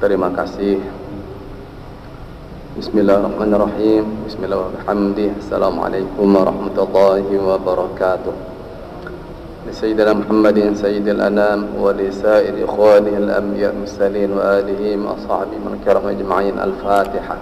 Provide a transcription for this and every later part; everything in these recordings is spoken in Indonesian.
Terima kasih. Bismillahirrahmanirrahim. Bismillahirrahmanirrahim. Assalamualaikum warahmatullahi wabarakatuh. Sayyidina Muhammadin sayyidil anam wa li sa'ir ikhwanihi al-anbiya mursalin wa alihi wa ashabihi man karam ajma'in. Al-Fatihah.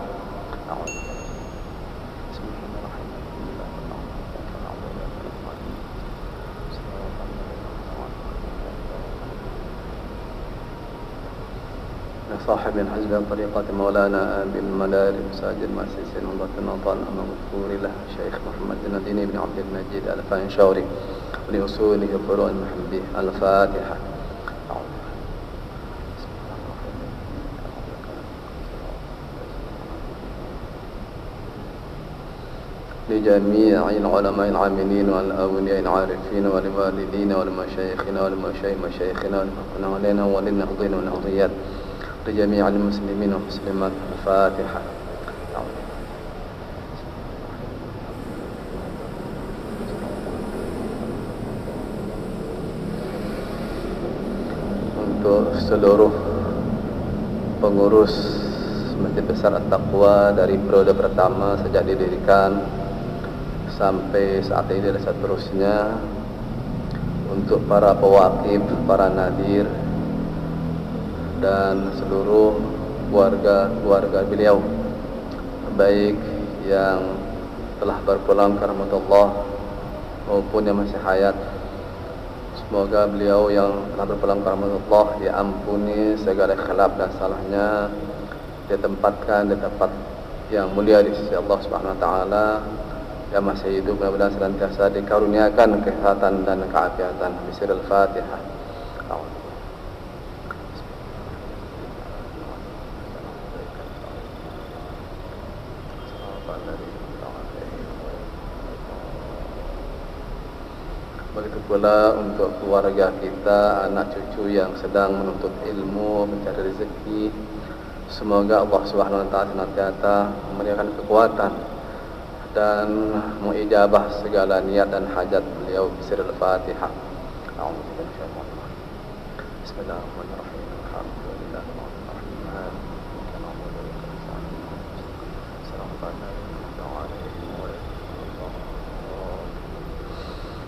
صاحب الحزب طريقة مولانا أبي المنار مساجد مؤسسين وطن وطن مغفور له الشيخ محمد بن الدين بن عبد المجيد الفانشوري لأصوله وفروع المحبي. الفاتحة. لجميع العلماء العاملين والأولياء العارفين ولوالدين ولمشايخنا ولمشايخنا ولنا وللنهضين والنهضيات لجميع المسلمين والمسلمات. الفاتحة. Untuk seluruh pengurus Masjid Besar At-Taqwa dari periode pertama sejak didirikan sampai saat ini dan seterusnya, untuk para pewakif, para nadir dan seluruh keluarga beliau, baik yang telah berpulang ke rahmatullah maupun yang masih hayat. Semoga beliau yang telah berpulang ke rahmatullah diampuni segala khilaf dan salahnya, ditempatkan di tempat yang mulia di sisi Allah Subhanahu wa taala. Yang masih hidup mudah-mudahan senantiasa dikaruniakan kesehatan dan keafiatan. Bismillahil Fatihah. Begitu pula untuk keluarga kita, anak cucu yang sedang menuntut ilmu, mencari rezeki. Semoga Allah Subhanahu wa taala senantiasa memberikan kekuatan dan mengijabah segala niat dan hajat beliau. Bismillahil Fatihah. Bismillahirrahmanirrahim.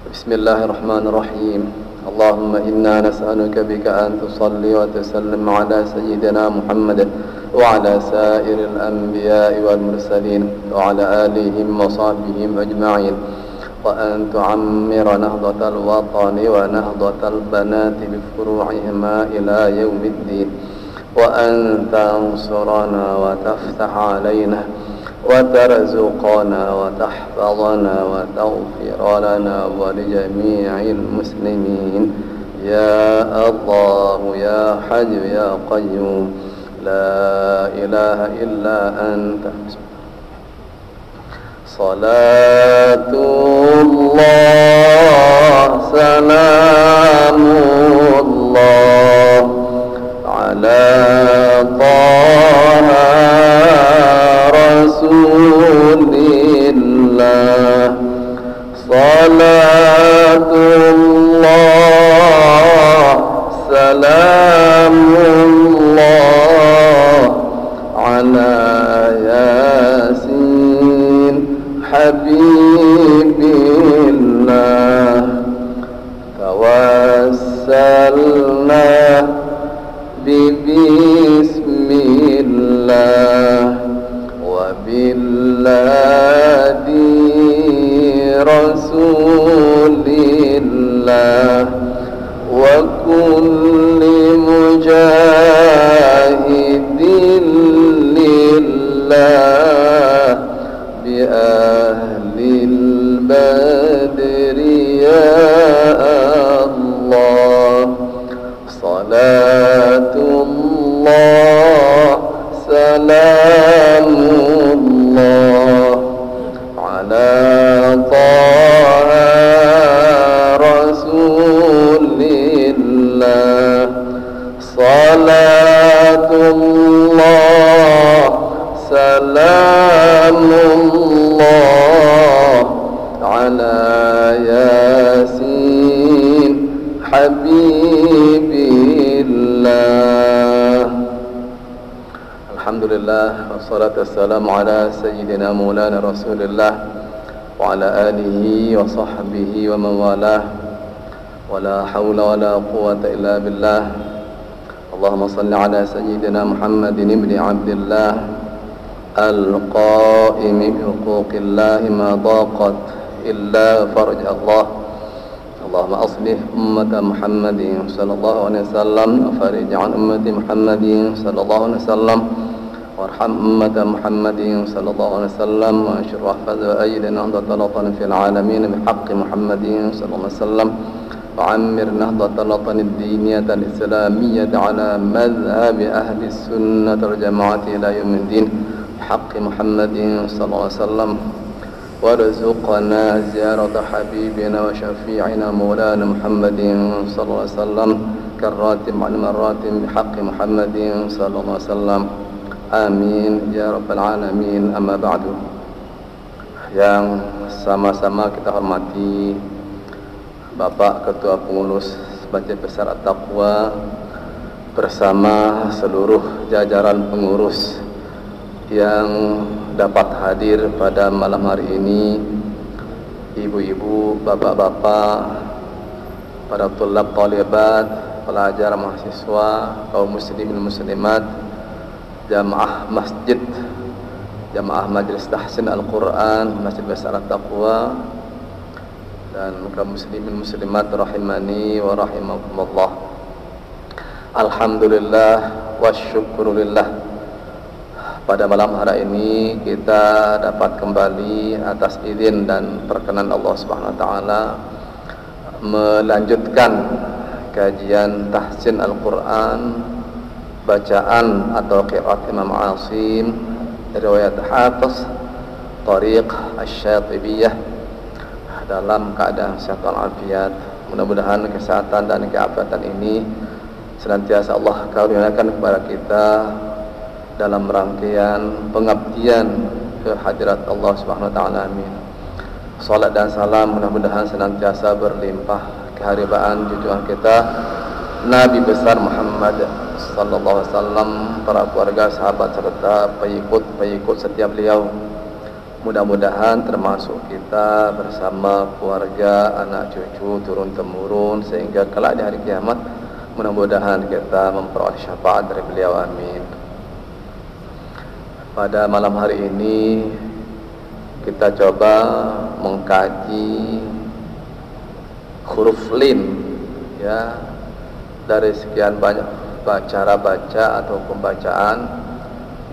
Bismillahirrahmanirrahim. Allahumma inna nas'aluka bika an tusalli wa tusallim ala sayyidina Muhammad wa ala sa'iril anbiya'i wal mursalin wa ala alihim wa sahbihim ajma'in, wa an tu'ammira nahdatal watani wa nahdatal banati bi furu'ihima ila yaumiddin, wa an tansurana wa taftah alaina وترزقنا وتحفظنا وتغفر لنا ولجميع المسلمين يا الله يا حي يا قيوم لا إله إلا أنت. صلاة الله سلام الله على طه رسول الله. صلاة الله سلام الله على ياسين حبيب الله. توسلنا ببسم الله وبالهادي رسول الله وكل مجاهد لله بأهل البدر يا الله. صلاة الله سلام الله على طه رسول الله. صلاة الله سلام الله على ياسين حبيب الله. Alhamdulillah wassalatu wassalamu ala sayyidina maulana Rasulillah wa ala alihi wa sahbihi wa mawalah wa la hawla wa la quwwata illa billah. Allahumma salli ala sayyidina Muhammadin ibn Abdillah al-qa'imi bi huquqillahi ma daqat illa farj Allah. Allahumma aslih ummata Muhammadin sallallahu alaihi wasallam wa farij an ummati Muhammadin sallallahu alaihi wasallam warham ummata Muhammadin sallallahu alaihi wasallam wa ashrah fadha aydina nahdatan fil alamin bihaqqi Muhammadin sallallahu alaihi wasallam wa ammir nahdatan ad-diniyah al-islamiyyah ala madhhab ahli sunnah wal jamaah ila yaumiddin bihaqqi Muhammadin sallallahu alaihi wasallam وارزقنا زيارة حبيبنا وشفيعنا مولانا محمد صلى الله عليه وسلم كالراتب على مرات بحق محمد صلى الله عليه وسلم آمين ya rabbal alamin. Amma ba'du. Yang sama-sama kita hormati Bapak Ketua Pengurus Masjid Besar At-Taqwa bersama seluruh jajaran pengurus yang dapat hadir pada malam hari ini, ibu-ibu, bapak-bapak, para tulab talibat, pelajar mahasiswa, kaum muslimin muslimat, jamaah masjid, jamaah Majelis Tahsin Al-Quran Masjid Besar At-Taqwa, dan kaum muslimin muslimat rahimani wa rahimakumullah. Alhamdulillah wa syukurulillah. Pada malam hari ini kita dapat kembali atas izin dan perkenan Allah Subhanahu wa taala melanjutkan kajian tahsin Al-Qur'an, bacaan atau qiraat Imam Asim, riwayat Hafiz Tariq Asy-Syatibiyah dalam keadaan sehat walafiat. Mudah-mudahan kesehatan dan keafiatan ini senantiasa Allah karuniakan kepada kita dalam rangkaian pengabdian ke hadirat Allah Subhanahu wa taala. Amin. Salat dan salam mudah-mudahan senantiasa berlimpah keharibaan junjungan kita Nabi besar Muhammad sallallahu alaihi wasallam, para keluarga, sahabat serta pengikut setiap beliau. Mudah-mudahan termasuk kita bersama keluarga, anak cucu, turun temurun sehingga kelak di hari kiamat mudah-mudahan kita memperoleh syafaat dari beliau. Amin. Pada malam hari ini kita coba mengkaji huruf lin, ya, dari sekian banyak cara baca atau pembacaan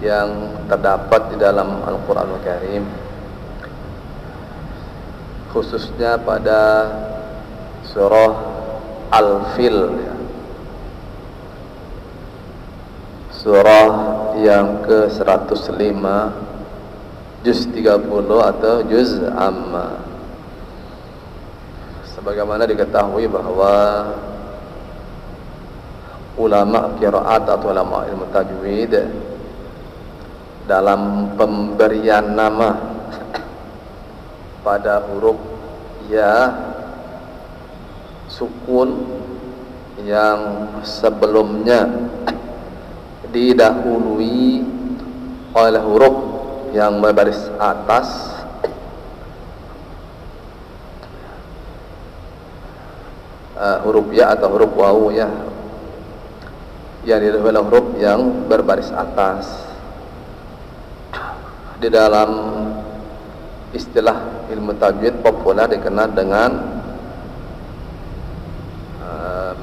yang terdapat di dalam Al-Quranul Karim, khususnya pada surah Al-Fil, ya. Surah yang ke-105, juz 30 atau juz amma. Sebagaimana diketahui bahwa ulama qiraat atau ulama ilmu tajwid dalam pemberian nama pada huruf ya sukun yang sebelumnya didahului oleh huruf yang berbaris atas huruf ya atau huruf wawu, ya, yang didahului oleh huruf yang berbaris atas. Di dalam istilah ilmu tajwid populer dikenal dengan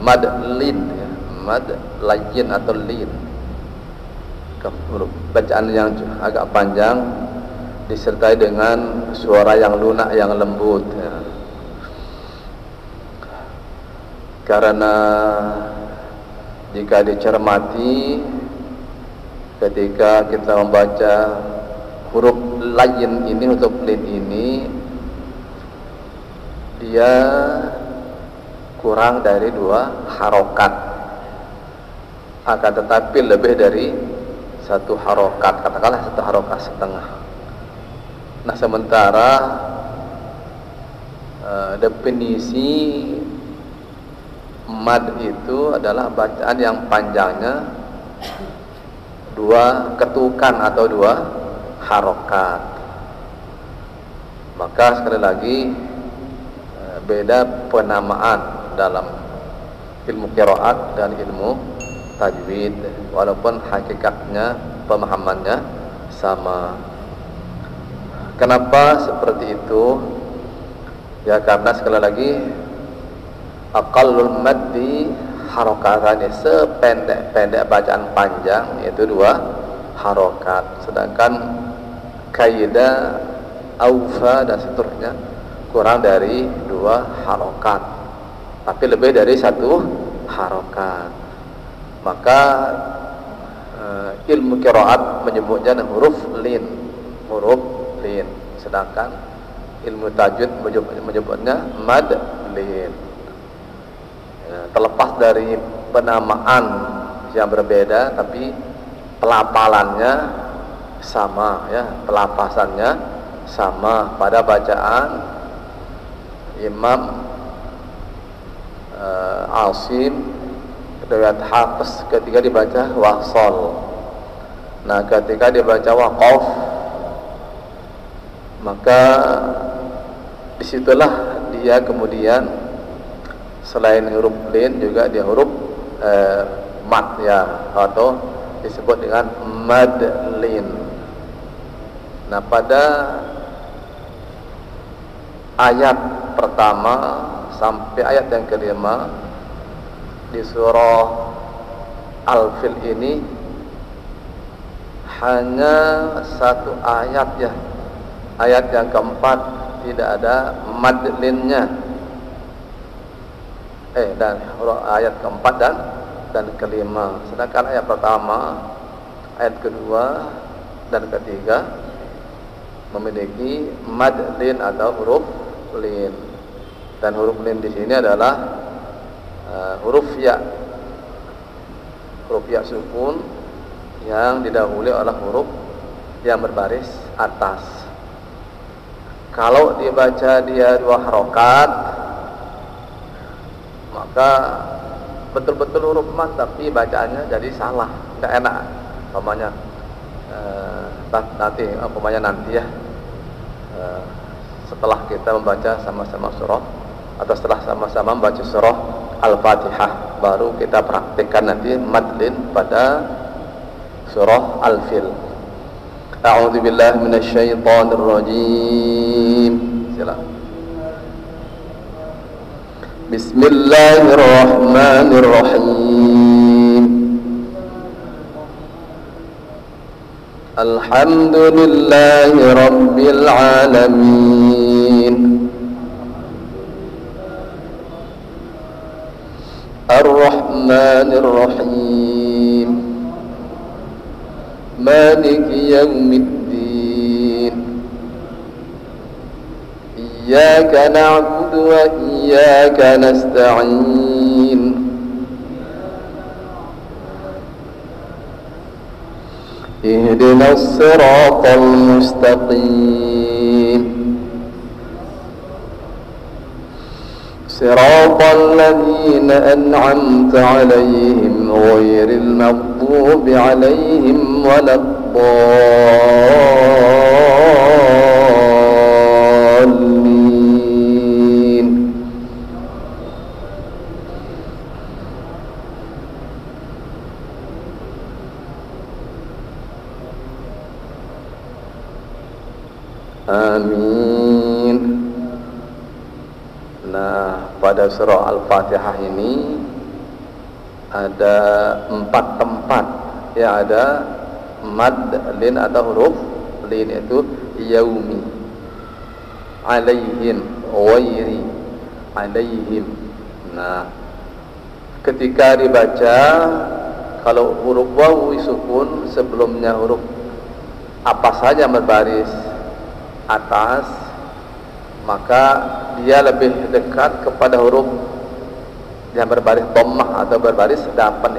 mad lin, ya, mad layin atau lin, bacaan yang agak panjang disertai dengan suara yang lunak, yang lembut, ya. Karena jika dicermati ketika kita membaca huruf layin ini, huruf lin ini, dia kurang dari 2 harokat, akan tetapi lebih dari 1 harokat, katakanlah 1 harokat setengah. Nah, sementara definisi mad itu adalah bacaan yang panjangnya dua ketukan atau dua harokat. Maka sekali lagi beda penamaan dalam ilmu qiraat dan ilmu tajwid, walaupun hakikatnya pemahamannya sama. Kenapa seperti itu? Ya karena sekali lagi aqallul maddi harokatnya, sependek-pendek bacaan panjang yaitu dua harokat, sedangkan kaidah aufa dan seterusnya kurang dari dua harokat, tapi lebih dari satu harokat. Maka ilmu qiraat menyebutnya huruf lin, sedangkan ilmu tajwid menyebutnya mad lin. Terlepas dari penamaan yang berbeda, tapi pelafalannya sama, ya, pelafasannya sama pada bacaan Imam Asim riwayat Hafiz ketika dibaca wasol. Nah, ketika dibaca waqaf, maka disitulah dia kemudian selain huruf lin juga dia huruf mad, ya, atau disebut dengan mad lin. Nah, pada ayat pertama sampai ayat yang kelima di surah Al-Fil ini hanya satu ayat, ya, ayat yang keempat tidak ada mad linnya, dan ayat keempat dan kelima. Sedangkan ayat pertama, ayat kedua dan ketiga memiliki mad lin atau huruf lin, dan huruf lin di sini adalah huruf ya sukun yang didahului oleh huruf yang berbaris atas. Kalau dibaca dia dua harokat, maka betul-betul huruf mad tapi bacaannya jadi salah, tidak enak. Nanti ya, setelah kita membaca sama-sama surah atau setelah sama-sama membaca surah Al-Fatihah, baru kita praktikkan nanti madlin pada surah Al-Fil. A'udzu billahi minasyaitonir rajim. Silakan. Bismillahirrahmanirrahim. Alhamdulillahi rabbil alamin. Ar-Rahmanir Rahim. Maliki yaumiddin. Iyyaka na'budu wa iyyaka nasta'in. Ihdinas siratal mustaqim. صراط الذين أنعمت عليهم غير المغضوب عليهم ولا الضالين. Amin. Nah, pada surah Al-Fatihah ini ada 4 tempat, ya, ada mad lin atau huruf lin, itu yaumi, alaihim, wairi, alaihim. Nah, ketika dibaca, kalau huruf wawu sukun sebelumnya huruf apa saja berbaris atas, maka dia lebih dekat kepada huruf yang berbaris dhammah atau berbaris dapan,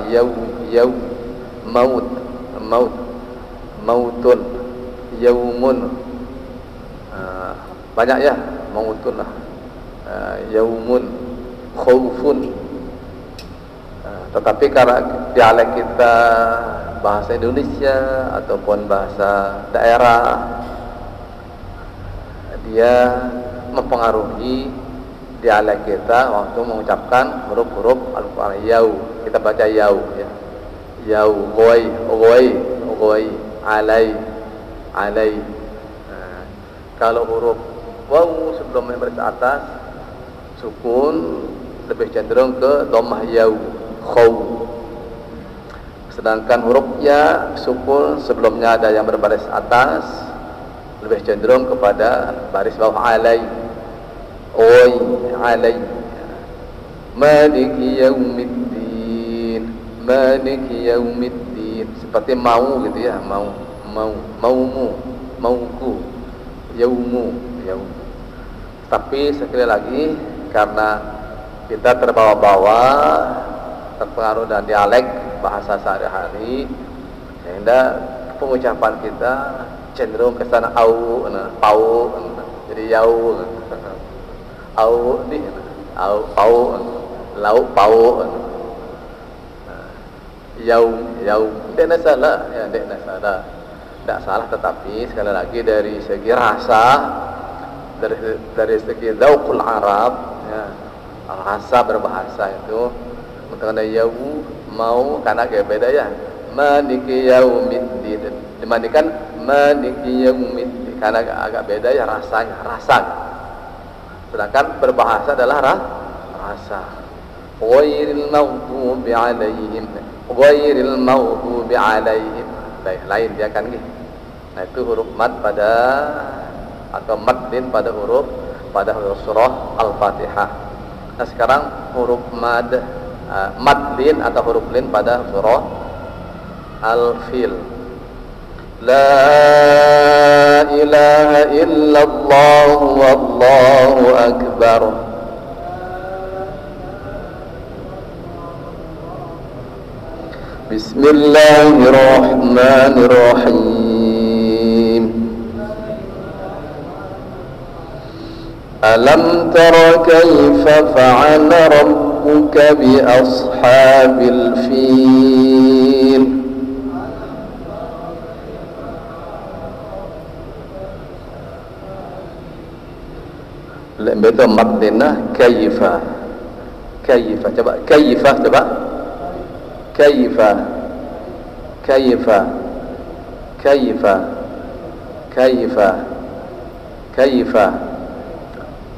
maut, mautun, yaumun. Banyak, ya, mautun lah, yaumun, khaufun. Tetapi karena dialek kita bahasa Indonesia ataupun bahasa daerah, dia mempengaruhi dialek kita waktu mengucapkan huruf-huruf Al-Quran. Yau, kita baca yau ya. Yau, goi, alai. Kalau huruf waw sebelum baris atas sukun lebih cenderung ke dhammah yau, khaw. Sedangkan huruf ya sukun sebelumnya ada yang berbaris atas lebih cenderung kepada baris bawah, alai. Oi, alai. Maliki yaumiddin, maliki yaumiddin, seperti mau gitu ya, maumu, mauku, yaumu. Tapi sekali lagi karena kita terbawa-bawa terpengaruh dan dialek bahasa sehari-hari, sehingga pengucapan kita cenderung ke sana pau, jadi yau, au di, au pau, lau pau, yau, tidak salah, ya tidak salah, tetapi sekali lagi dari segi rasa, dari segi dzauqul Arab, ya, rasa berbahasa itu mengenai yau mau karena agak beda ya. Maliki yaumiddin dibandingkan maliki yaumiddin karena agak beda ya rasanya, sedangkan berbahasa adalah rasa. Ghairil maghdubi alaihim, baik, lain dia kan gitu. Nah itu huruf mad pada atau maddin pada huruf surah Al-Fatihah. Nah sekarang huruf maddin atau huruf lin pada surah Al-Fil. La ilaha illallah wallahu akbar. Bismillahirrahmanirrahim. Alam tara kaifa fa'ala rabbuka bi ashabil fil. Betul maddina kaifa coba kaifa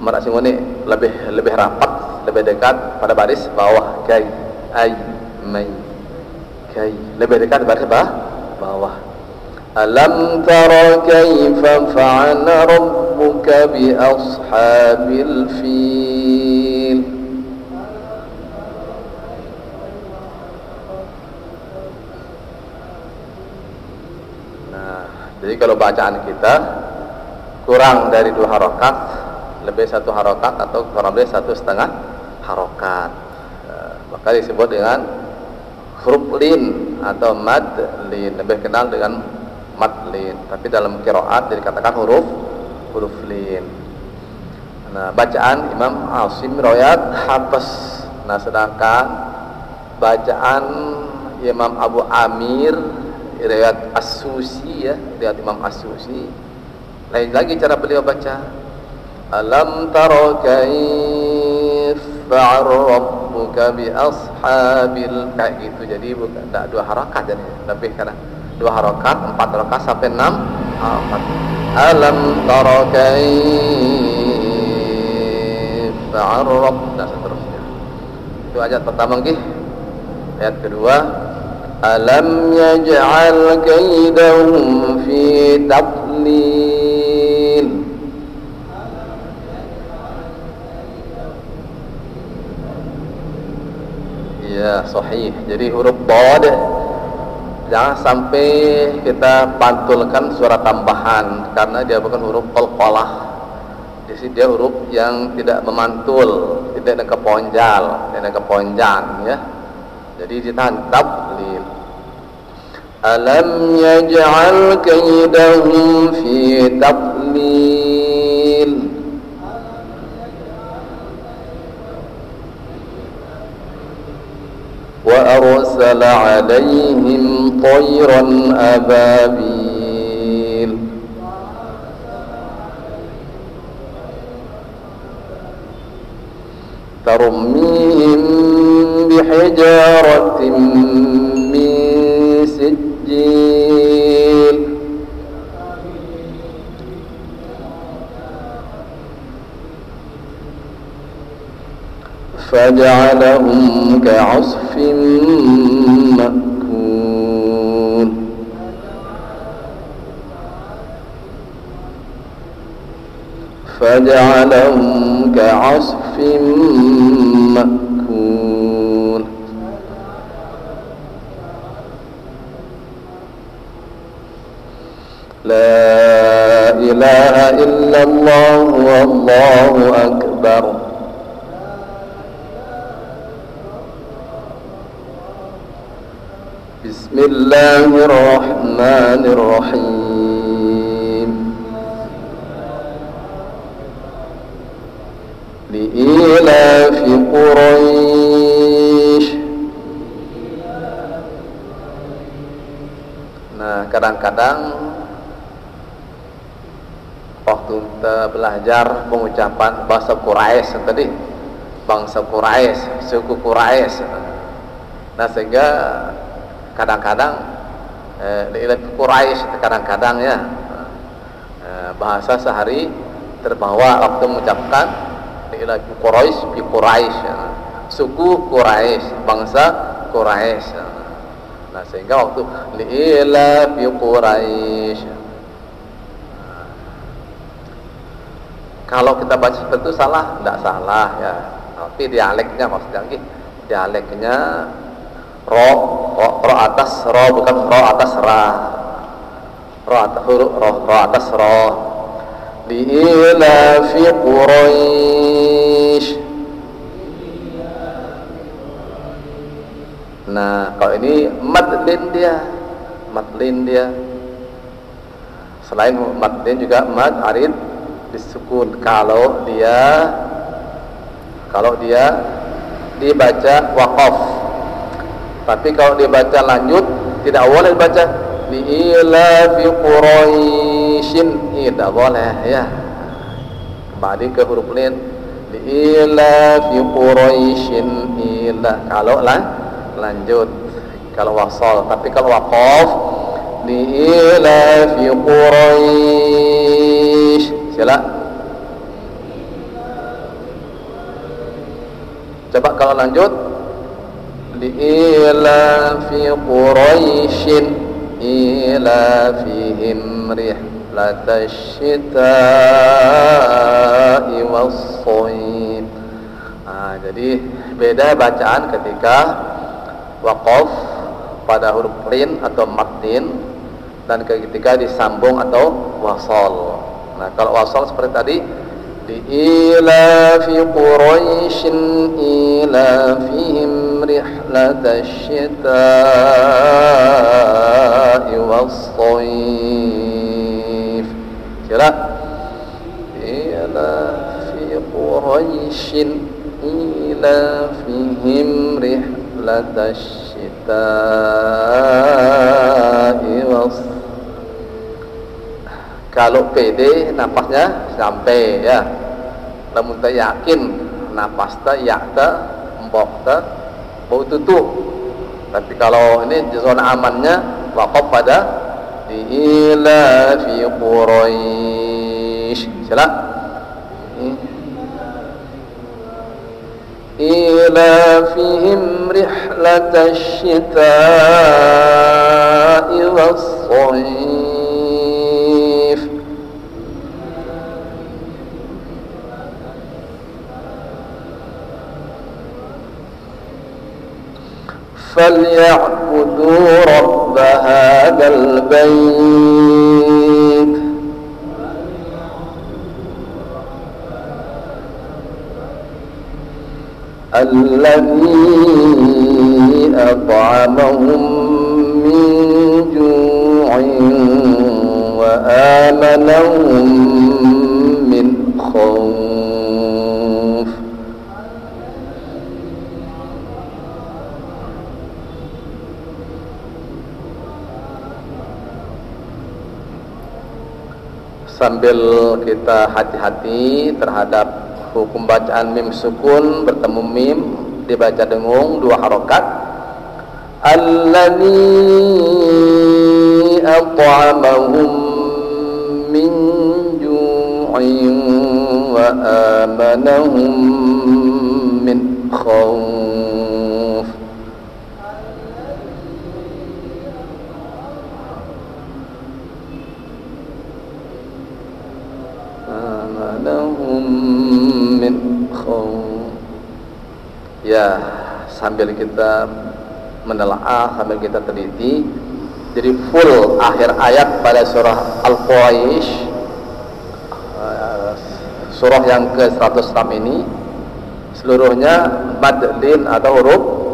merasa ini lebih rapat, lebih dekat pada baris bawah, lebih dekat baris bawah. Alam tara kaifa fa'ala rabbuka bi ashabil fil. Nah, jadi kalau bacaan kita kurang dari 2 harokat, lebih 1 harokat atau kurang lebih 1,5 harokat, maka disebut dengan huruf lin atau mad lin, lebih kenal dengan mad lin. Tapi dalam qiraat dikatakan huruf lin. Nah, bacaan Imam Asim riwayat Hafs. Nah, sedangkan bacaan Imam Abu Amir riwayat As-Susi, ya, riwayat Imam As-Susi lain lagi cara beliau baca. Alam tara kaifa fa'ala rabbuka bi ashabil, kayak gitu. Jadi bukan tak 2 harakat, jadi lebih karena 2 harakat, 4 harakat sampai 6 harakat. Alam tara kaifa fa'ala rabbuka, dan seterusnya. Itu ayat pertama nggih. Ayat kedua, alam yaj'al kaidahum fi tadlil. Ya, sahih. Jadi huruf dhad jangan sampai kita pantulkan suara tambahan karena dia bukan huruf qalqalah. Jadi dia huruf yang tidak memantul, tidak ada keponjal, tidak ada keponjang, ya. Jadi ditahan tablil. Alam yaj'al kaidahum fi tadlil. Wa وأرسل عليهم طيرا أبابيل ترميهم بحجارة من سجيل فجعلهم كعصف مأكول فجعلهم كعصف مأكول لا إله إلا الله والله أكبر بسم الله الرحمن الرحيم لإيلاف قريش. Nah, kadang-kadang waktu kita belajar pengucapan bahasa Quraisy tadi, bangsa Quraisy, suku Quraisy. Nah, sehingga kadang-kadang li'ilafi Quraisy kadang-kadang ya bahasa sehari terbawa waktu mengucapkan li'ilafi Quraisy bi Quraisy, suku Quraisy, bangsa Quraisy. Nah, sehingga waktu li'ilafi Quraisy, kalau kita baca seperti itu salah? Tidak salah ya, tapi dialeknya maksudnya lagi, dialeknya ro atas ro, bukan ro atas ra, ro atas huruf ro atas ro. Li'ilafi Quraisy. Nah, kalau ini madlin dia. Selain madlin juga mad arid disukun kalau dia dibaca waqaf. Tapi kalau dibaca lanjut tidak boleh dibaca li'ilafi Quraisyin, tidak boleh ya. Kembali ke huruf lin, li'ilafi Quraisyin ila kalau lanjut, kalau wasal. Tapi kalau waqaf li'ilafi Quraisy, sila. Coba kalau lanjut li'ilafi Quraisyin ilafihim rihlatash shita'i was-shayf. Nah, jadi beda bacaan ketika waqaf pada huruf lin atau maddin dan ketika disambung atau wasal. Nah, kalau wasal seperti tadi li'ilafi Quraisyin ilafihim rihlatash shita'i was-shayf. Kira ilafi Quraisyin ilafihim rihlatash shita'i was-shayf. Kalau pede napasnya sampai ya, namun tak yakin napas tak yakta mbok tak bau tutup. Tapi kalau ini zona amannya waqaf pada li'ilafi Quraisy. Silakan. Ilafihim rihlatash shita'i was-shayf. فليعبدوا رب هذا البيت الذي أطعمهم من جوع وآمنهم من خوف. sambil kita hati-hati terhadap hukum bacaan mim sukun bertemu mim dibaca dengung 2 harokat. Alladzi at'amahum min ju'in wa amanahum min khawf. Amanahum min khawf. Ya, sambil kita menelaah, sambil kita teliti, jadi full akhir ayat pada surah Al-Quraish, surah yang ke-106 ini seluruhnya mad lin atau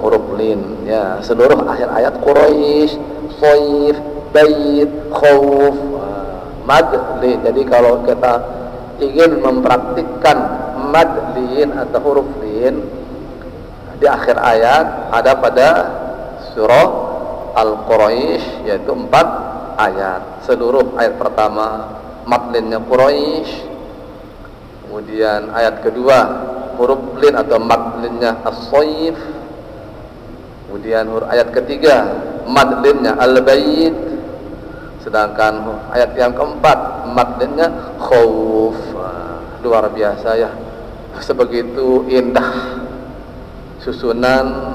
huruf lin. Ya, seluruh akhir ayat Quraish, Shaif, Bait, Khauf, mad lin. Jadi kalau kita ingin mempraktikkan mad lin atau huruf lin di akhir ayat ada pada surah Al-Quraish, yaitu 4 ayat. Seluruh ayat pertama mad linnya Quraish, kemudian ayat kedua huruf lin atau mad linnya As-Shaif, kemudian ayat ketiga mad linnya Al-Bait, sedangkan ayat yang keempat mad linnya Khauf. Luar biasa ya, sebegitu indah susunan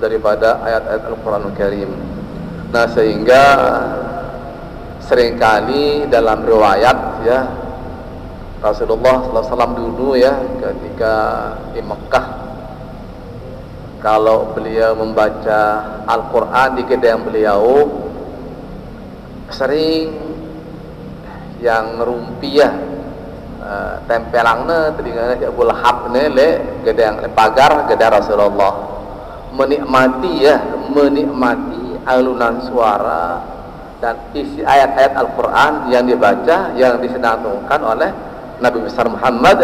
daripada ayat-ayat Al-Quranul Karim. Nah, sehingga seringkali dalam riwayat ya, Rasulullah SAW dulu ya ketika di Mekah, kalau beliau membaca Al-Quran di kedai beliau, sering yang ngerumpi ya, tempelangna telinga Abu Lahab le gedang pagar gedang Rasulullah, menikmati alunan suara dan isi ayat-ayat Al-Quran yang dibaca, yang disenandungkan oleh Nabi besar Muhammad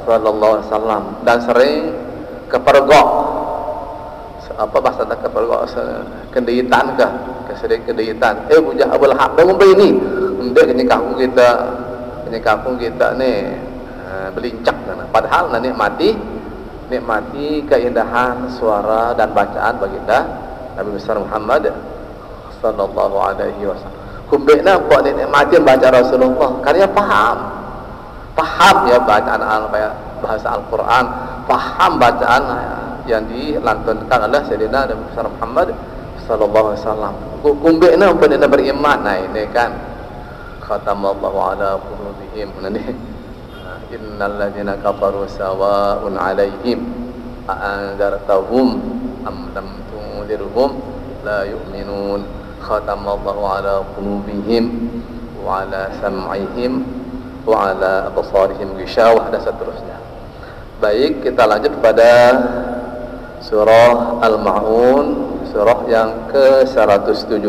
sallallahu alaihi wasallam, dan sering kepergok, apa bahasa kepergok, kenditan kah, kesering kenditan, bujang Abu Lahab bangun ini untuk kampung kita nih belincak, padahal nikmati keindahan suara dan bacaan baginda Nabi besar Muhammad sallallahu alaihi wasallam. Kumbena buat nikmati baca Rasulullah, karya paham ya bacaan bahasa Al-Quran, paham bacaan yang dilantunkan oleh Sayyidina Nabi besar Muhammad sallallahu alaihi wasallam. Kumbena pun beriman. Nah ini kan khatamallahu ala qulubihim, innal ladzina kafaru sawa'un 'alaihim a'anzartahum am lam tunzirhum la yu'minun. Khatamallahu ala qulubihim wa ala sam'ihim wa ala absarihim ghishawah, dan seterusnya. Baik, kita lanjut pada surah Al-Ma'un, surah yang ke-107.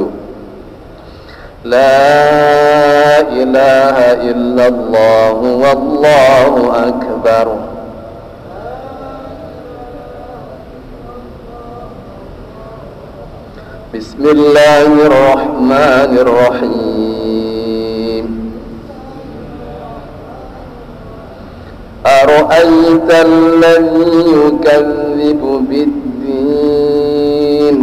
La ilaha illallah wallahu akbar. Bismillahirrahmanirrahim. Ara'aita alladhi yukadzibu bid-din.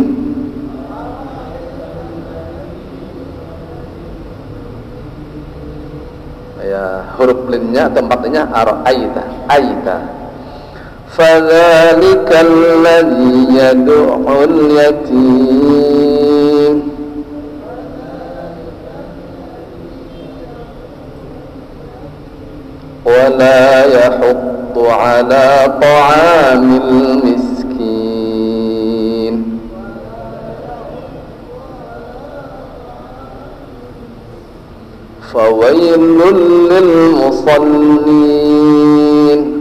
Ya, huruf linnya tempatnya ara'aita, aita. Fadzalika alladhi yad'ul yatim. Wa la yahuddu ala ta'amil miskin. Fawailul lil musallin.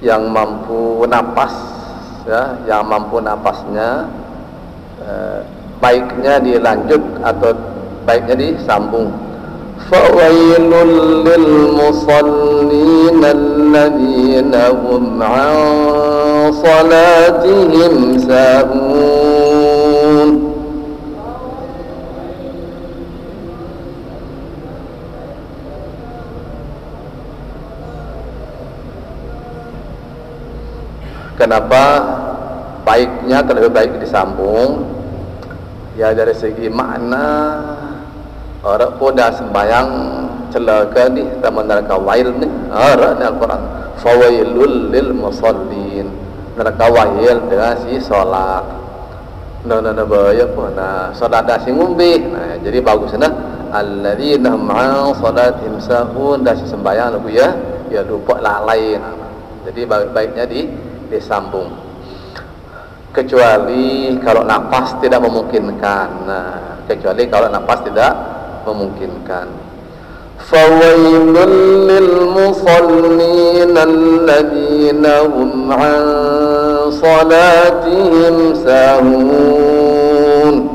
Yang mampu napas ya, yang mampu napasnya, baiknya dilanjut atau baiknya disambung. Fawailul lil musallin alladzina hum 'an salatihim sahun. Kenapa baiknya terlebih baik disambung? Ya dari segi makna, orang pun dah sembahyang celaka ni taman neraka wail ni. Orang dalam Quran, fawailul lil musallin. Neraka wail dengan si solat. Nah bahaya pun. Nah solat dah si ngumbi. Nah jadi bagusnya alladzina ma'an salatihim sahun, dah si sembahyang lagu ya lupa lalai. Jadi baik-baiknya disambung, kecuali kalau nafas tidak memungkinkan. Nah, kecuali kalau nafas tidak memungkinkan. Fawailul lil musallin alladzina hum an salatihim sahun.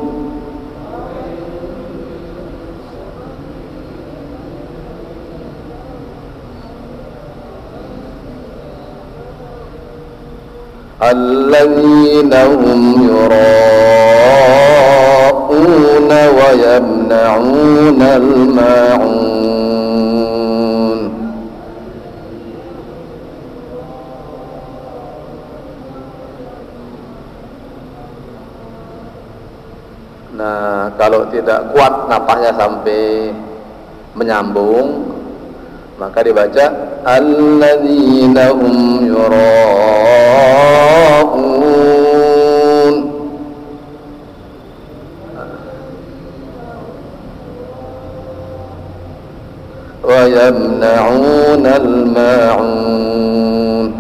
Alladzina hum yura'una wa yamna'una al-ma'un. Nah, kalau tidak kuat napasnya sampai menyambung, maka dibaca alladzina hum yura'un wa yamna'una al-ma'un.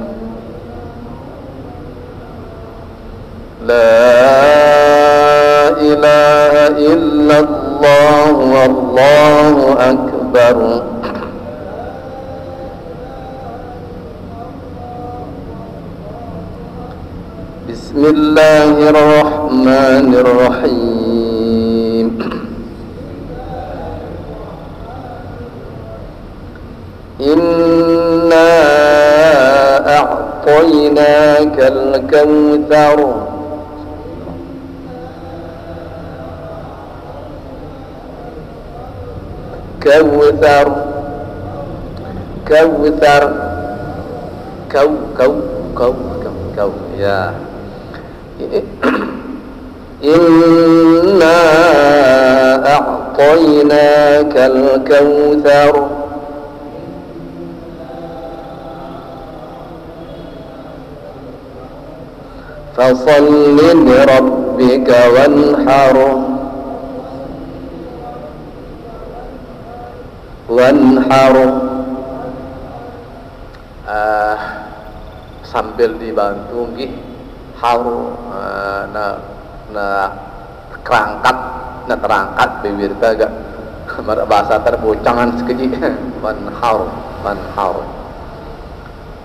La ilaha illallah wallahu akbar. Bismillahirrahmanirrahim. Inna a'tainakal kautsar. Kautsar, kautsar, kau ya. Inna a'tainakal kautsar. Fasalli li rabbika wanhar. Sambil dibantu nggih haru kerangkat terangkat bibir agak bahasa terbocangan sekejap. Wanhar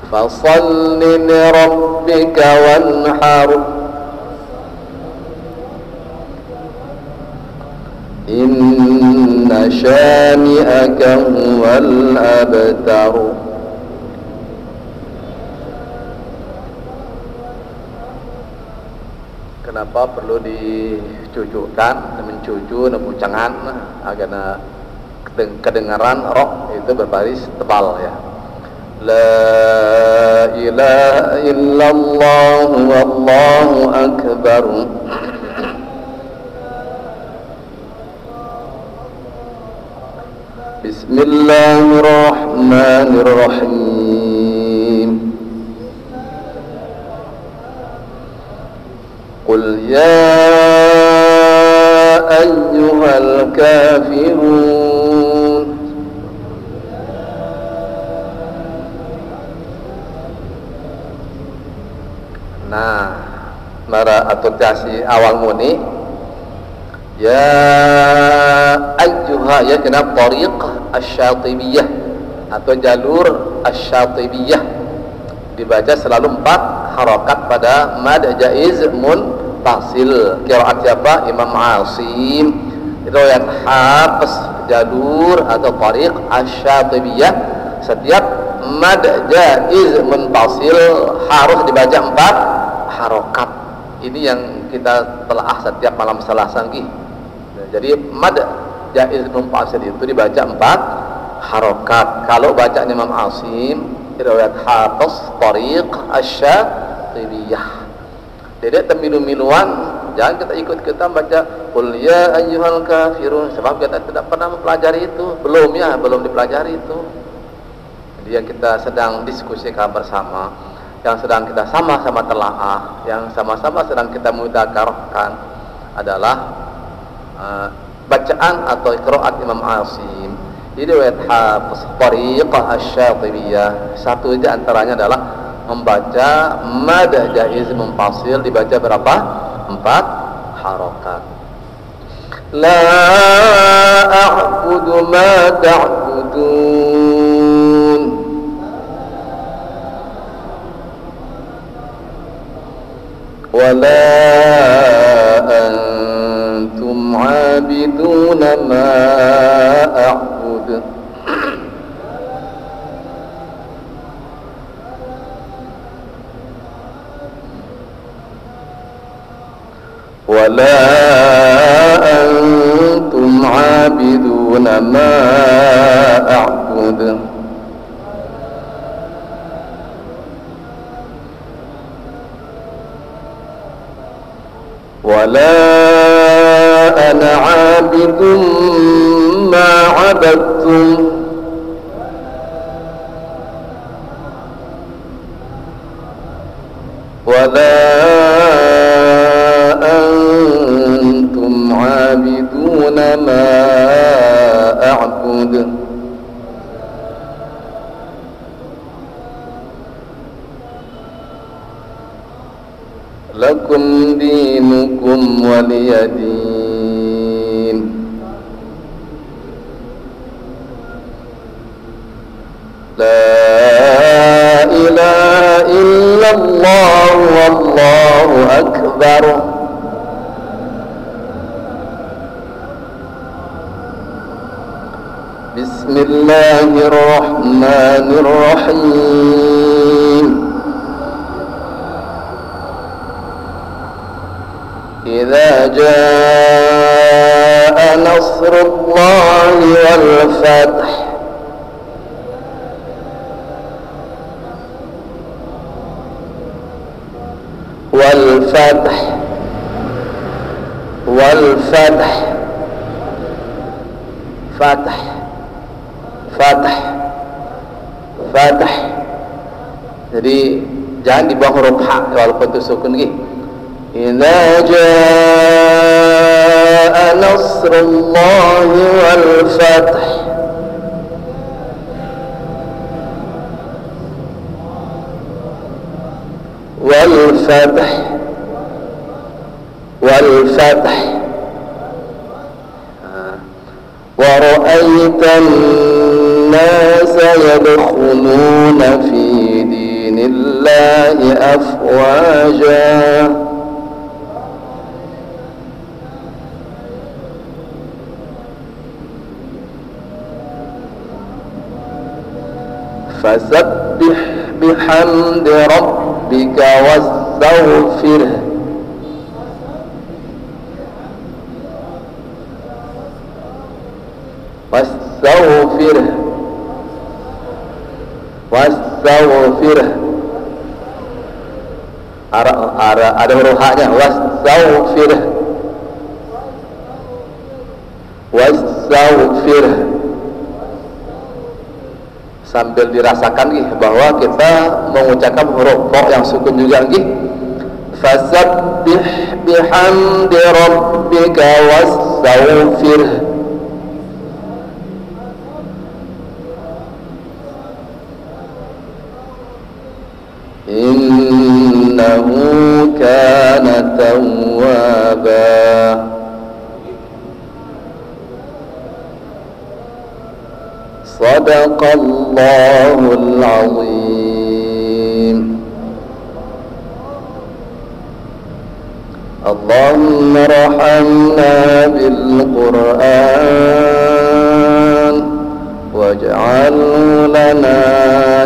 fasalli li rabbika wanhar. Inna syani'aka huwal abtar. Kenapa perlu dicucukkan, mencucu, nebucangan agar kedengaran roh itu berbaris tebal ya. La ilaha illallah wallahu akbar. Bismillahirrahmanirrahim. Qul ya ayyuhal kafirun. Nah, mara asosiasi awal muni ya ayyuha, ya kena tariq asy-syatibiyah atau jalur asy-syatibiyah, dibaca selalu 4 harokat pada mad jaiz muntasil. Qiraat siapa? Imam Asim. Riwayat Hafs, jalur atau tariq asy-syatibiyah, setiap mad jaiz muntasil harus dibaca 4 harokat. Ini yang kita telaah setiap malam Selasa nggih. Jadi mad jaiz munfasil itu dibaca 4 harokat. Kalau baca Imam Asim riwayat Hafiz Tariq Asy-Syatibiyah. Jadi temilu-miluan, jangan kita ikut-ikutan baca qul ya ayyuhal kafirun, sebab kita tidak pernah mempelajari itu, belum dipelajari itu. Jadi yang kita sedang diskusikan bersama, yang sedang kita sama-sama telaah, yang sama-sama sedang kita mudzakarahkan adalah bacaan atau qiraat Imam Asim. Jadi riwayat Hafiz Tariq Asy-Syatibiyah, satu di antaranya adalah membaca mad jaiz munfasil dibaca berapa? 4 harokat. La a'budu ma ta'budun wa la antum 'abiduna ma a'budu ولا أنتم عابدون ما أعبد ولا أنا عابد ما عبدتم ولا عابدون ما أعبد لكم دينكم ولي دين. لا إله إلا الله والله أكبر. بسم الله الرحمن الرحيم. إذا جاء نصر الله والفتح Fatah. Jadi jangan di bawah huruf ha walaupun itu sukun nggih. Idza jaa nasrullahi wal fath. ورأيت الناس يدخلون في دين الله أفواجا فسبح بحمد ربك واستغفره ada huruf ha-nya wastaghfir sambil dirasakan bahwa kita mengucapkan huruf qa yang sukun juga fasabbih bihamdi rabbika wastaghfir. Innahu kana tawwaba. Sadaqallahul azim. Allahumma rahamna bil Qur'an waj'al lana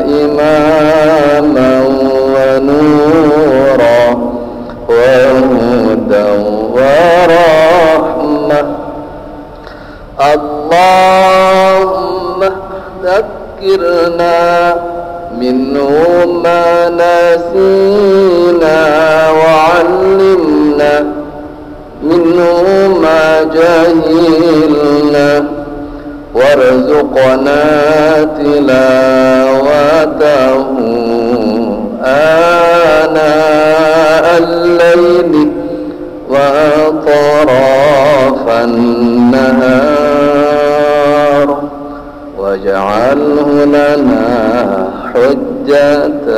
imaman wa nura wa hudan نسينا وعلمنا منه ما جهلنا وارزقنا تلاوته آناء الليل وأطراف النهار واجعله لنا حجة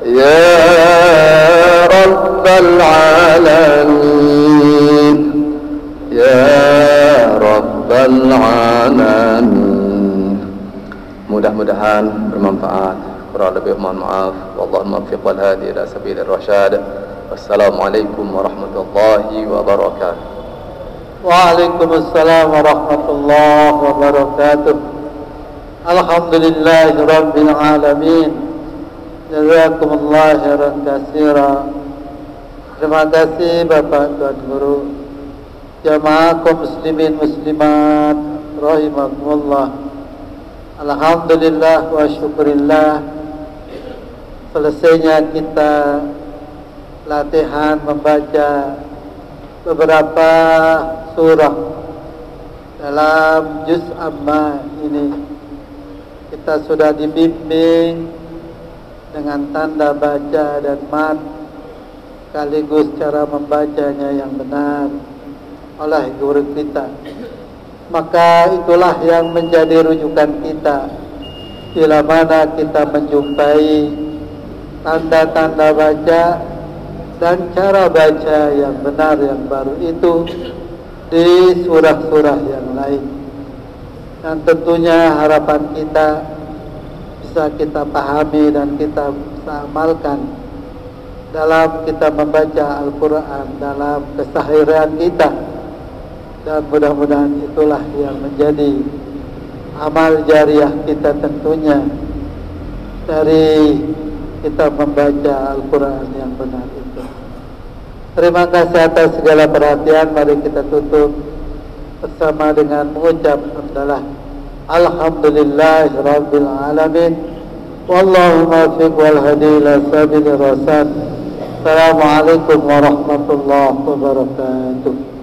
يا رب العالمين يا رب العالمين. Mudah-mudahan bermanfaat. Kurang lebih mohon maaf. Wallahul muwaffiq wal hadi ila sabilir rasyad. Wassalamualaikum warahmatullahi wabarakatuh. Waalaikumsalam warahmatullahi wabarakatuh. Alhamdulillahi rabbil alamin. Jazakumullah khairan katsira. Terima kasih Bapak Tuan Guru, jamaah kaum muslimin muslimat rahimakumullah. Alhamdulillah wa syukurillah, selesainya kita latihan membaca beberapa surah dalam juz amma ini. Kita sudah dibimbing dengan tanda baca dan mat, sekaligus cara membacanya yang benar oleh guru kita. Maka itulah yang menjadi rujukan kita bila mana kita menjumpai tanda-tanda baca dan cara baca yang benar yang baru itu di surah-surah yang lain. Dan tentunya harapan kita bisa kita pahami dan kita bisa amalkan dalam kita membaca Al-Quran dalam keseharian kita. Dan mudah-mudahan itulah yang menjadi amal jariah kita tentunya dari kita membaca Al-Quran yang benar itu. Terima kasih atas segala perhatian. Mari kita tutup bersama dengan mengucap hamdalah. Alhamdulillahi rabbil alamin. Wallahu muwaffiq wal hadi ila sabilir rasyad. Assalamualaikum warahmatullahi wabarakatuh.